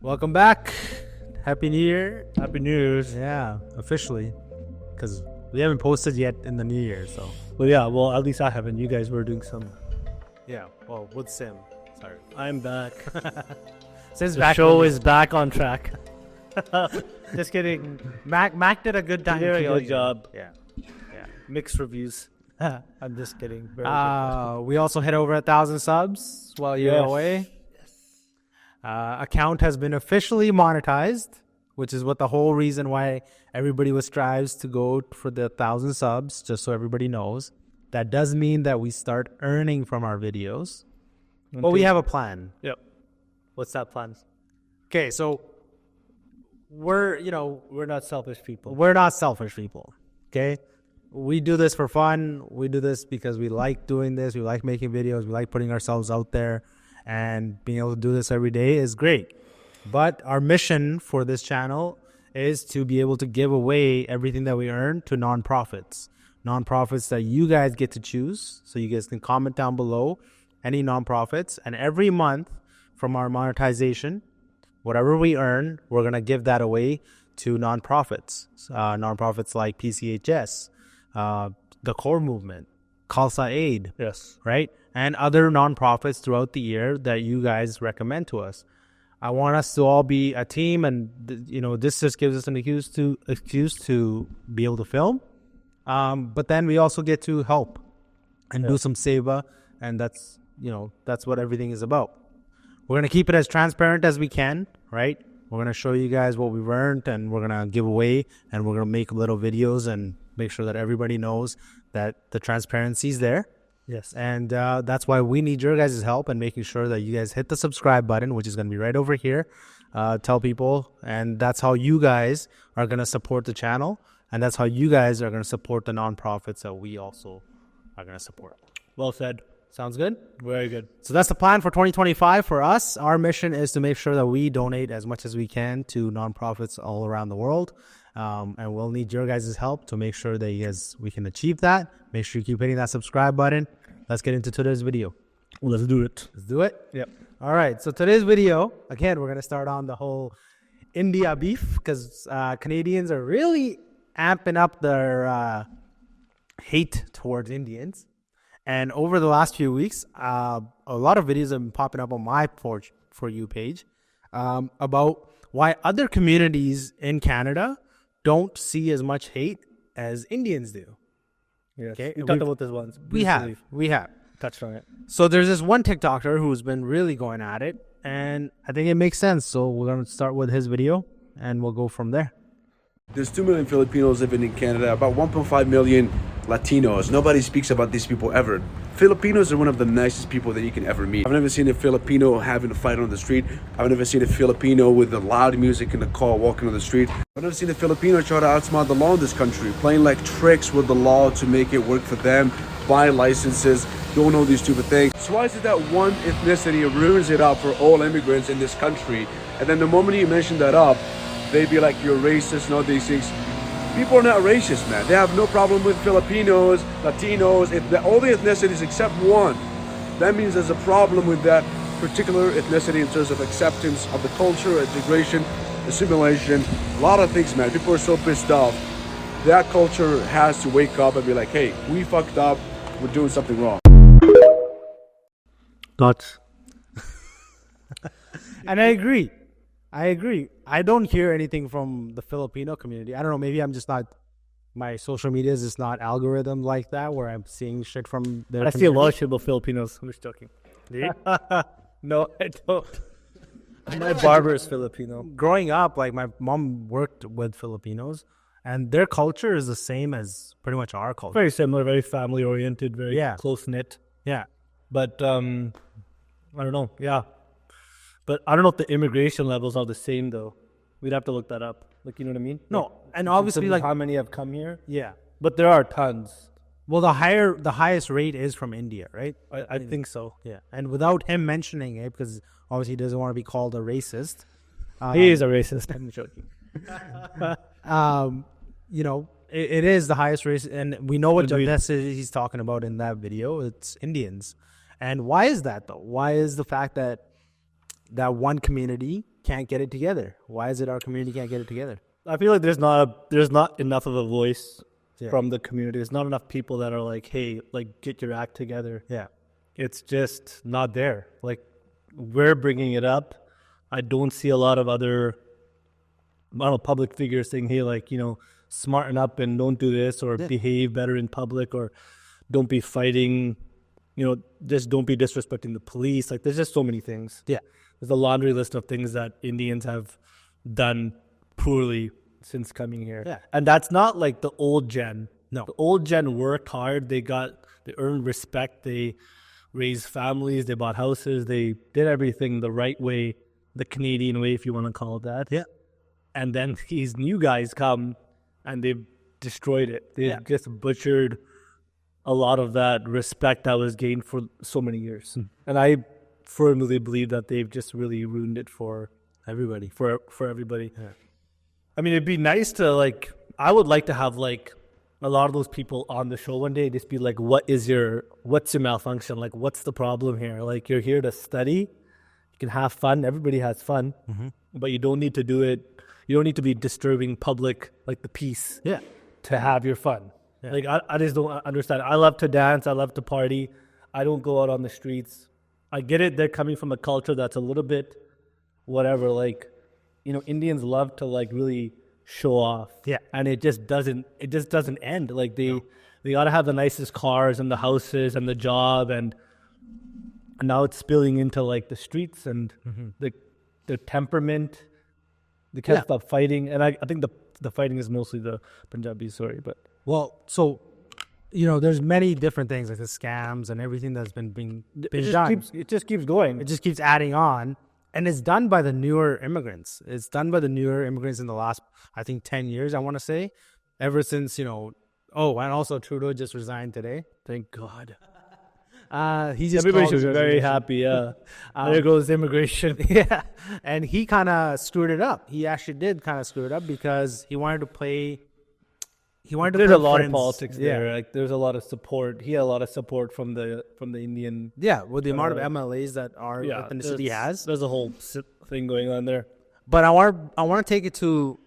Welcome back. Happy New Year. Happy New Year's. Yeah, officially. Because we haven't posted yet in the New Year, so. Well, at least I haven't. You guys were doing some. Yeah, well, with Sim. Sorry. I'm back. Sim's The back. show is back on track. Just kidding. Mac did a good time. Good job. Yeah. Mixed reviews. I'm just kidding. Very good. We also hit over 1,000 subs while you're Yes. away. Account has been officially monetized, which is what the whole reason why everybody strives to go for the 1,000 subs, just so everybody knows. That does mean that we start earning from our videos. But we have a plan. Yep. What's that plan? Okay, so we're not selfish people. we're not selfish people. Okay? We do this for fun. We do this because we like doing this. We like making videos. We like putting ourselves out there. And being able to do this every day is great. But our mission for this channel is to be able to give away everything that we earn to nonprofits. Nonprofits that you guys get to choose. So you guys can comment down below any nonprofits. And every month from our monetization, whatever we earn, we're going to give that away to nonprofits. Nonprofits like PCHS, the Core Movement, Khalsa Aid, Yes. right? And other nonprofits throughout the year that you guys recommend to us. I want us to all be a team, and this just gives us an excuse to be able to film. But then we also get to help and do some seva, and that's what everything is about. We're gonna keep it as transparent as we can, right? We're gonna show you guys what we've earned, and we're gonna give away, and we're gonna make little videos and make sure that everybody knows that the transparency is there. Yes. And that's why we need your guys' help and making sure that you guys hit the subscribe button, which is going to be right over here. Tell people. And that's how you guys are going to support the channel. And that's how you guys are going to support the nonprofits that we also are going to support. Well said. Sounds good? Very good. So that's the plan for 2025 for us. Our mission is to make sure that we donate as much as we can to nonprofits all around the world. And we'll need your guys' help to make sure that we can achieve that. Make sure you keep hitting that subscribe button. Let's get into today's video. Let's do it. Let's do it. Yep. All right. So today's video, again, we're going to start on the whole India beef because Canadians are really amping up their hate towards Indians. And over the last few weeks, a lot of videos have been popping up on my For You page about why other communities in Canada don't see as much hate as Indians do. Yes. Okay. We talked about this once. We have. Touched on it. So there's this one TikToker who's been really going at it, and I think it makes sense. So we're going to start with his video, and we'll go from there. There's 2 million Filipinos living in Canada, about 1.5 million Latinos. Nobody speaks about these people ever. Filipinos are one of the nicest people that you can ever meet. I've never seen a Filipino having a fight on the street. I've never seen a Filipino with the loud music in the car walking on the street. I've never seen a Filipino try to outsmart the law in this country, playing like tricks with the law to make it work for them, buying licenses, don't know these stupid things. So why is it that one ethnicity ruins it up for all immigrants in this country? And then the moment you mention that up, they'd be like, you're racist and all these things. People are not racist, man. They have no problem with Filipinos, Latinos, all the ethnicities except one. That means there's a problem with that particular ethnicity in terms of acceptance of the culture, integration, assimilation, a lot of things, man. People are so pissed off. That culture has to wake up and be like, hey, we fucked up. We're doing something wrong. Thoughts? And I agree. I don't hear anything from the Filipino community. I don't know. Maybe I'm just not. My social media is just not algorithm like that, where I'm seeing shit from their. I see a lot of shit about Filipinos. I'm just joking. Do you? No, I don't. My barber is Filipino. Growing up, like my mom worked with Filipinos, and their culture is the same as pretty much our culture. Very similar, very family oriented, very close knit. Yeah. But I don't know. Yeah. But I don't know if the immigration levels are the same though. We'd have to look that up. Like, you know what I mean? No, and obviously, like, how many have come here? yeah. But there are tons. Well, the highest rate is from India, right? I think so. Yeah. And without him mentioning it, because obviously he doesn't want to be called a racist. He is a racist. I'm joking. It is the highest race, and we know what ethnicity he's talking about in that video. It's Indians. And why is that, though? Why is the fact that one community can't get it together? Why is it our community can't get it together? I feel like there's not enough of a voice Yeah. from the community. There's not enough people that are like, hey, like get your act together. Yeah. It's just not there. Like we're bringing it up. I don't see a lot of other, I don't know, public figures saying, hey, like, smarten up and don't do this, or behave better in public, or don't be fighting, just don't be disrespecting the police. Like there's just so many things. Yeah. There's a laundry list of things that Indians have done poorly since coming here. Yeah. And that's not like the old gen. No. The old gen worked hard. They earned respect. They raised families. They bought houses. They did everything the right way, the Canadian way, if you want to call it that. Yeah. And then these new guys come and they've destroyed it. They've just butchered a lot of that respect that was gained for so many years. And I firmly believe that they've just really ruined it for Everybody. for everybody. Yeah. I mean, it'd be nice to I would like to have a lot of those people on the show one day, just be like, what's your malfunction? Like, what's the problem here? Like, you're here to study. You can have fun. Everybody has fun, but you don't need to do it. You don't need to be disturbing public, like the peace, to have your fun. Yeah. Like, I just don't understand. I love to dance. I love to party. I don't go out on the streets. I get it. They're coming from a culture that's a little bit whatever. Like, Indians love to really show off. Yeah. And it just doesn't end. Like they got to have the nicest cars and the houses and the job, and now it's spilling into the streets and the temperament. They can't stop fighting. And I think the fighting is mostly the Punjabis, but so there's many different things like the scams and everything that's been done. It just keeps going. It just keeps adding on. And it's done by the newer immigrants. It's done by the newer immigrants in the last, I think, 10 years, I want to say. Ever since, and also Trudeau just resigned today. Thank God. Everybody should be very happy, yeah. There goes immigration. Yeah. And he kind of screwed it up. He actually did kind of screw it up because he wanted to play... There's a lot of politics there. Like there's a lot of support. He had a lot of support from the Indian. Yeah, with the amount of MLAs that our ethnicity has. There's a whole thing going on there. But I want to take it to,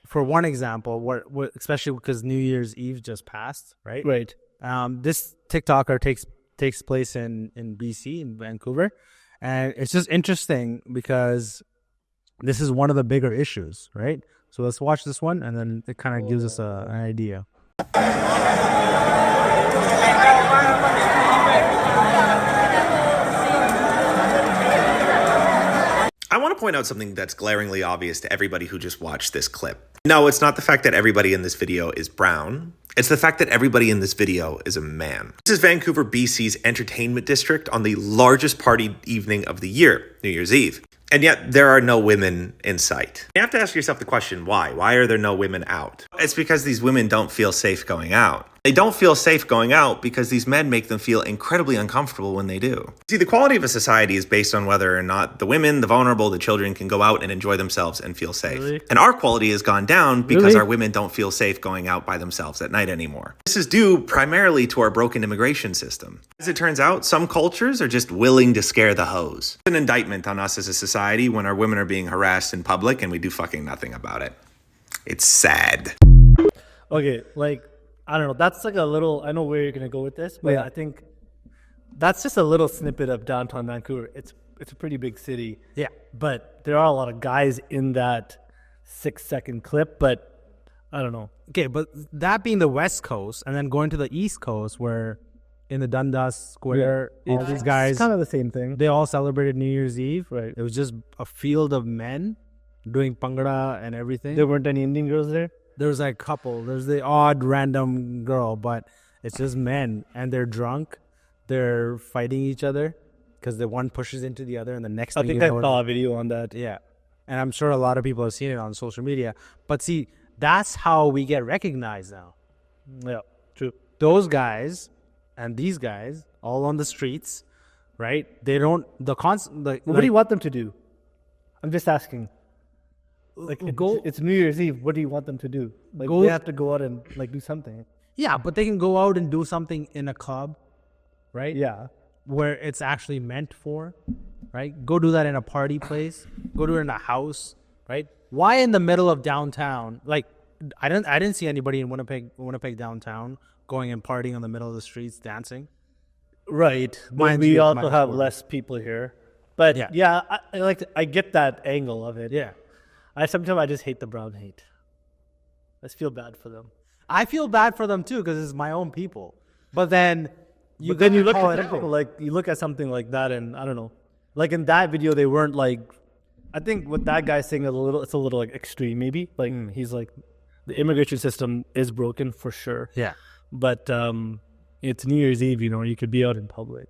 for one example, where especially because New Year's Eve just passed, right? Right. This TikToker takes place in BC, in Vancouver, and it's just interesting because this is one of the bigger issues, right? So let's watch this one, and then it kind of gives us an idea. I want to point out something that's glaringly obvious to everybody who just watched this clip. No, it's not the fact that everybody in this video is brown. It's the fact that everybody in this video is a man. This is Vancouver, BC's entertainment district on the largest party evening of the year, New Year's Eve. And yet there are no women in sight. You have to ask yourself the question, why? Why are there no women out? It's because these women don't feel safe going out. They don't feel safe going out because these men make them feel incredibly uncomfortable when they do. See, the quality of a society is based on whether or not the women, the vulnerable, the children can go out and enjoy themselves and feel safe. Really? And our quality has gone down because our women don't feel safe going out by themselves at night anymore. This is due primarily to our broken immigration system. As it turns out, some cultures are just willing to scare the hoes. It's an indictment on us as a society when our women are being harassed in public and we do fucking nothing about it. It's sad. Okay, I don't know. That's a little... I know where you're going to go with this, but I think that's just a little snippet of downtown Vancouver. It's a pretty big city. Yeah. But there are a lot of guys in that 6-second clip, but I don't know. Okay, but that being the West Coast, and then going to the East Coast where in the Dundas Square, all these guys... It's kind of the same thing. They all celebrated New Year's Eve. Right. It was just a field of men doing Bhangra and everything. There weren't any Indian girls there? There's a couple. There's the odd random girl, but it's just men, and they're drunk. They're fighting each other because the one pushes into the other, and the next thing I think I saw a video on that. Yeah, and I'm sure a lot of people have seen it on social media. But see, that's how we get recognized now. Yeah, true. Those guys and these guys all on the streets, right? They don't what do you want them to do? I'm just asking. It's New Year's Eve. What do you want them to do? They have to go out and do something. Yeah, but they can go out and do something in a club, right? Yeah, where it's actually meant for. right? Go do that in a party place. Go do it in a house, right? Why in the middle of downtown? Like, I didn't see anybody in Winnipeg downtown going and partying on the middle of the streets, dancing. Right. But Mine's we good, also mine's have good. less people here. But Yeah. yeah, I get that angle of it. Yeah. Sometimes I just hate the brown hate. I just feel bad for them. I feel bad for them too because it's my own people. But then you look call at it something out. like like that, and I don't know. Like in that video, they weren't like. I think what that guy's saying is it's a little like extreme, maybe. Like he's like, the immigration system is broken for sure. Yeah. But it's New Year's Eve, you could be out in public.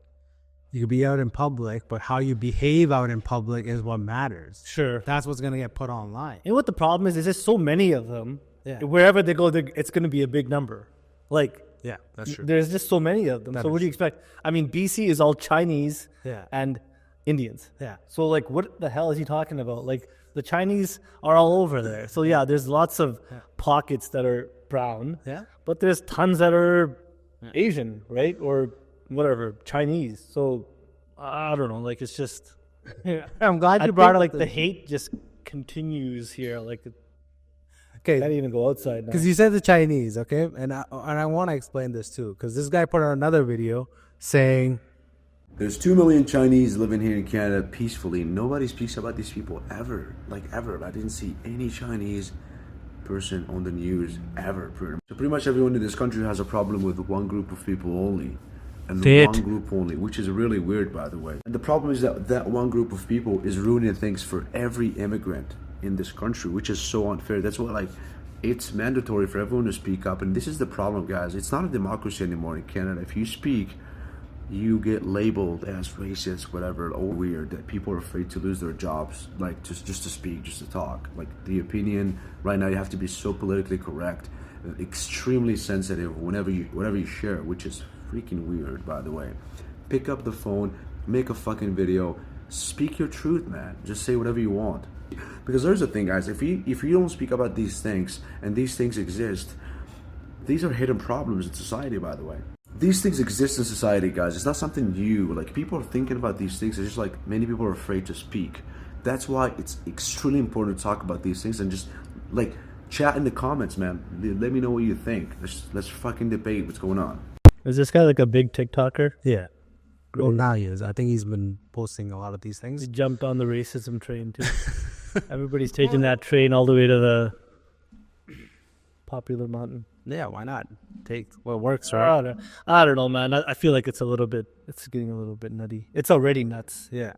You could be out in public, but how you behave out in public is what matters. Sure. That's what's going to get put online. And what the problem is there's so many of them. Yeah. Wherever they go, it's going to be a big number. Like, Yeah, that's true. there's just so many of them. That So what is do you expect? I mean, BC is all Chinese Yeah. and Indians. Yeah. So, like, what the hell is he talking about? Like, the Chinese are all over there. So, yeah, there's lots of pockets that are brown. Yeah. But there's tons that are Asian, right? Or whatever, Chinese. So, I don't know. Like, it's just... I'm glad I you brought think, up like, the hate just continues here. Like, I can't even go outside now. because you said the Chinese, okay? And I want to explain this too because this guy put out another video saying, There's 2 million Chinese living here in Canada peacefully. Nobody speaks about these people ever. Like, ever. I didn't see any Chinese person on the news ever. So pretty much everyone in this country has a problem with one group of people only. And one group only, which is really weird, by the way. And the problem is that one group of people is ruining things for every immigrant in this country, which is so unfair. That's why, like, it's mandatory for everyone to speak up. And this is the problem, guys. It's not a democracy anymore in Canada. If you speak, you get labeled as racist, whatever, or weird, that people are afraid to lose their jobs, like just to speak, just to talk. Like, the opinion right now, you have to be so politically correct, extremely sensitive whatever you share, which is freaking weird, by the way. Pick up the phone, make a fucking video, speak your truth, man. Just say whatever you want. Because there's the thing, guys, if you don't speak about these things, and these things exist, these are hidden problems in society, by the way. These things exist in society, guys. It's not something new. Like, people are thinking about these things. It's just like many people are afraid to speak. That's why it's extremely important to talk about these things and just, like, chat in the comments, man. Let me know what you think. Let's fucking debate what's going on. Is this guy like a big TikToker? yeah. Well, now he is. I think he's been posting a lot of these He things. jumped on the racism train too. Everybody's taking that train all the way to the popular mountain. Yeah, why not? Take what works, right? I don't know, man. I feel like it's getting a little bit nutty. It's already nuts. Yeah.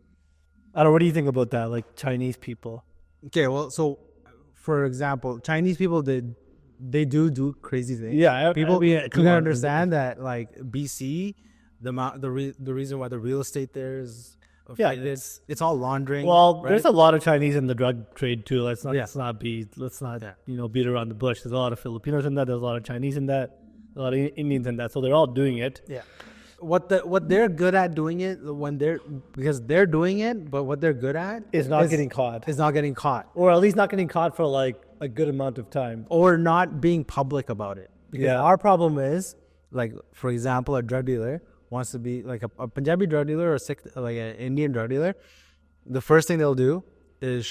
I don't know. What do you think about that? Like, Chinese people. Okay, well, so for example, Chinese people they do crazy things. Yeah, people yeah, you can understand that, like, BC, the reason why the real estate there is it's all laundering. Well, right? there's a lot of Chinese in the drug trade too. Let's not beat around the bush. There's a lot of Filipinos in that. There's a lot of Chinese in that. A lot of Indians in that. So they're all doing it. Yeah. What they're good at doing it because they're doing it, but what they're good at Is not getting caught. Is not getting caught. Or at least not getting caught for like a good amount of time. Or not being public about it. Because our problem is, like, for example, a drug dealer wants to be like a Punjabi drug dealer or like an Indian drug dealer. The first thing they'll do is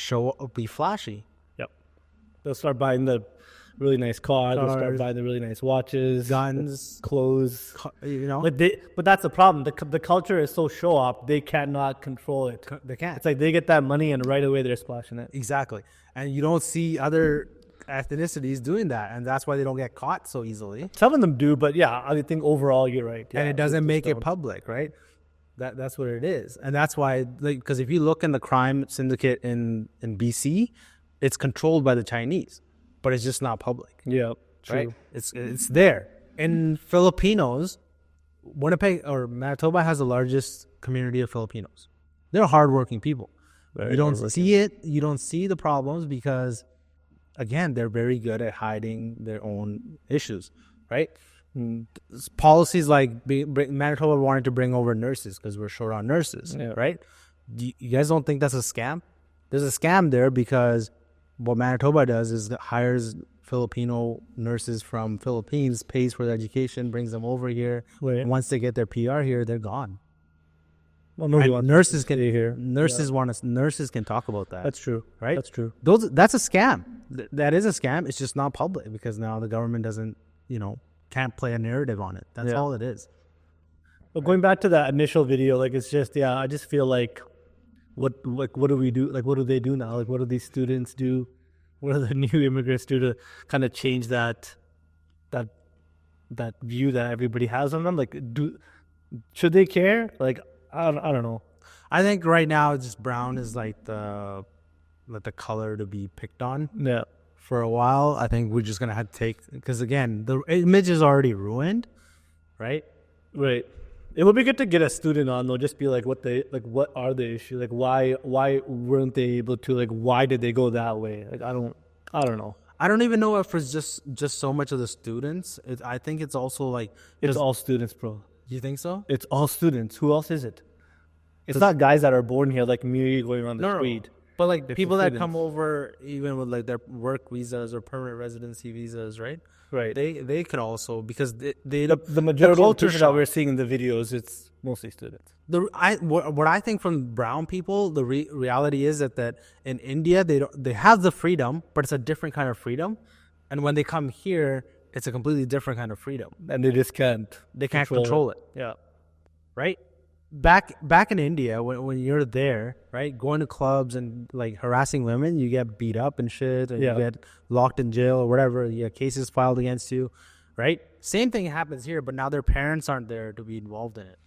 be flashy. Yep. They'll start buying the really nice cars. They'll start Cars. buying the really nice watches, Guns. clothes. But But that's the problem. The culture is so show off. They cannot control it. they can't. It's like they get that money and right away they're splashing it. Exactly. And you don't see other ethnicities doing that, and that's why they don't get caught so easily. Some of them do, but yeah, I think overall you're right. Yeah, And it doesn't make it don't. public, right? That's what it is. And that's why, like, because if you look in the crime syndicate in BC, it's controlled by the Chinese, but it's just not public. Yeah, true. Right? It's there. In Filipinos, Winnipeg or Manitoba has the largest community of Filipinos. They're hardworking people. Very you don't hardworking. see it. You don't see the problems because, again, they're very good at hiding their own issues, right? Policies like Manitoba wanted to bring over nurses because we're short on nurses, right? You guys don't think that's a scam? There's a scam there because what Manitoba does is it hires Filipino nurses from Philippines, pays for their education, brings them over here. Right. And once they get their PR here, they're gone. Well, nobody And wants nurses to can stay here. nurses can talk about that. That's true. Right? That's true. That's a scam. That is a scam. It's just not public because now the government doesn't, can't play a narrative on it. That's all it is. But going back to that initial video, like it's just I just feel like what do we do? Like what do they do now? Like what do these students do? What do the new immigrants do to kind of change that view that everybody has on them? Like should they care? Like I don't know. I think right now it's just brown is like the color to be picked on. Yeah. For a while, I think we're just gonna have to take, because again, the image is already ruined, right? Right. It would be good to get a student on though. Just be like, what are the issues? Like, why weren't they able to? Like, why did they go that way? Like, I don't know. I don't even know if it's just so much of the students. I think it's also like It's all students, bro. You think so? It's all students. Who else is it? It's not guys that are born here like me going on the street. But like people that students. come over even with like their work visas or permanent residency visas, right? Right. They could also, because The majority of culture people that we're seeing in the videos, it's mostly students. What I think from brown people, the reality is that in India they have the freedom, but it's a different kind of freedom, and when they come here, it's a completely different kind of freedom, And they just can't. they can't control it, Yeah. right? Back in India, when you're there, right, going to clubs and like harassing women, you get beat up and shit, and you get locked in jail or whatever. You get cases filed against you, right? Same thing happens here, but now their parents aren't there to be involved in it.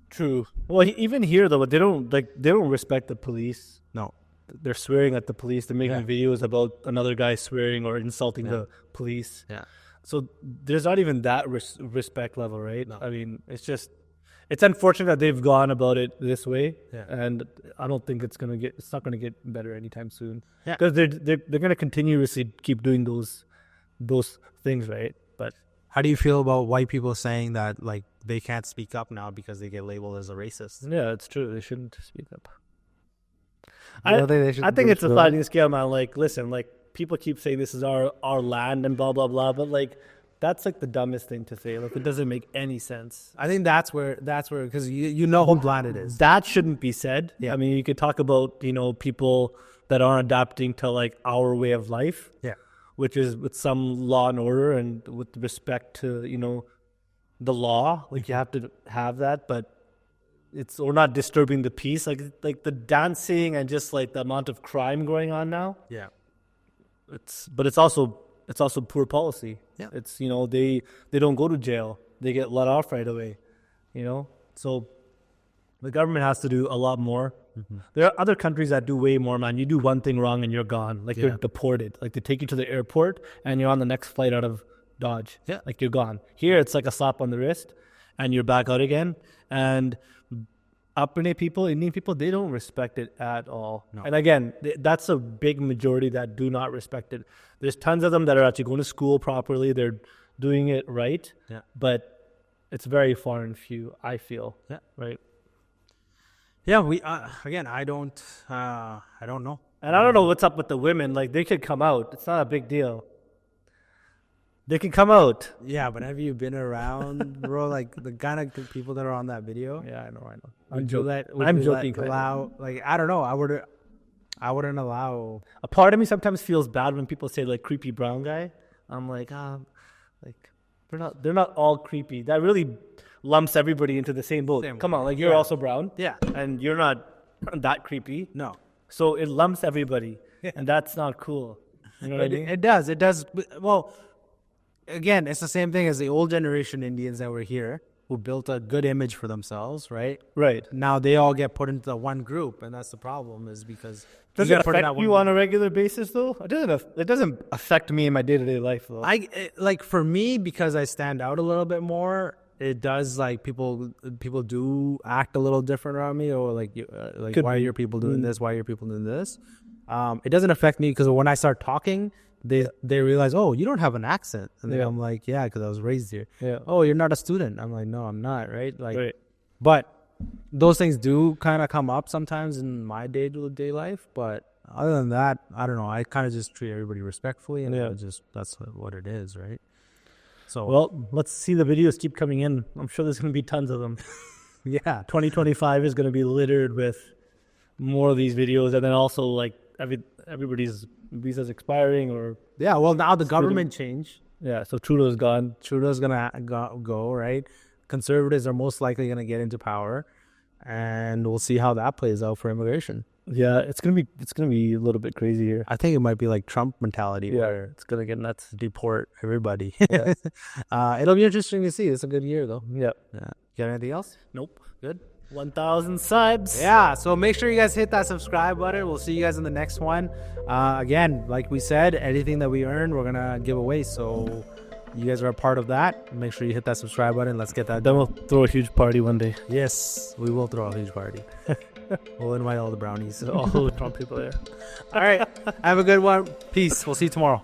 True. Well, even here though, they don't respect the police. No, They're swearing at the police. They're making videos about another guy swearing or insulting the police. yeah, So there's not even that respect level, right? No. I mean, it's unfortunate that they've gone about it this way, Yeah. and I don't think it's not gonna get better anytime soon. Yeah. Because they're gonna continuously keep doing those things, right? But how do you feel about white people saying that like they can't speak up now because they get labeled as a racist? yeah, it's true. They shouldn't speak up. You don't think they should I think do it's a so? sliding scale, man. Like, listen, like people keep saying this is our land and blah blah blah, but like that's like the dumbest thing to say. Like it doesn't make any sense. I think that's where because you know whose land it is. That shouldn't be said. Yeah. I mean, you could talk about people that aren't adapting to like our way of life, Yeah, which is with some law and order and with respect to the law. Like you have to have that, but we're not disturbing the peace. Like the dancing and just like the amount of crime going on now. yeah. But it's also poor policy. Yeah. It's they don't go to jail. They get let off right away. So the government has to do a lot more. Mm-hmm. There are other countries that do way more, man. You do one thing wrong and you're gone. Like you're deported. Like they take you to the airport and you're on the next flight out of Dodge. Yeah. Like you're gone. Here it's like a slap on the wrist and you're back out again. And Indian people, they don't respect it at all. No. And again, that's a big majority that do not respect it. There's tons of them that are actually going to school properly. They're doing it right. Yeah. But it's very far and few, I feel. Yeah. Right. Yeah, we again, I don't know. And I don't know what's up with the women. Like they could come out. It's not a big deal. They can come out. Yeah, but have you been around, bro? Like the kind of people that are on that video. Yeah, I know. I'm joking. I'm joking. Allow, like, I don't know. I wouldn't allow. A part of me sometimes feels bad when people say like creepy brown guy. I'm like, like they're not all creepy. That really lumps everybody into the same boat. Come on, like you're also brown. Yeah. And you're not that creepy. No. So it lumps everybody. And that's not cool. You know what I mean? It does. Well, again, it's the same thing as the old generation Indians that were here who built a good image for themselves, right? Right. Now they all get put into the one group, and that's the problem, is because Does it affect you on a regular basis, though? It doesn't affect me in my day-to-day life, though. Like for me, because I stand out a little bit more, it does. Like people do act a little different around me, or like why are your people doing this? Why are your people doing this? It doesn't affect me because when I start talking, they realize, oh, you don't have an accent, and then I'm like, yeah, because I was raised here. Yeah. Oh, you're not a student. I'm like, no, I'm not. Right. Like, Right. But those things do kind of come up sometimes in my day-to-day life. But other than that, I don't know. I kind of just treat everybody respectfully, and that's what it is, right? So Well, let's see the videos keep coming in. I'm sure there's going to be tons of them. Yeah. 2025 is going to be littered with more of these videos, and then also like everybody's visas expiring, or Yeah. Well, now the government changed. yeah, so Trudeau's gone. Trudeau's gonna go, right. Conservatives are most likely gonna get into power, and we'll see how that plays out for immigration. Yeah, it's gonna be a little bit crazy here. I think it might be like Trump mentality, Yeah, where it's gonna get nuts. deport everybody. It'll be interesting to see. It's a good year though. Yeah. Yeah. Got anything else? Nope. Good. 1,000 subs. Yeah, so make sure you guys hit that subscribe button. We'll see you guys in the next one. Again, like we said, anything that we earn, we're gonna give away. So you guys are a part of that. Make sure you hit that subscribe button. Let's get that Then done. we'll throw a huge party one day. Yes, we will throw a huge party. We'll invite all the brownies. All the Trump people there. All right, have a good one. Peace. We'll see you tomorrow.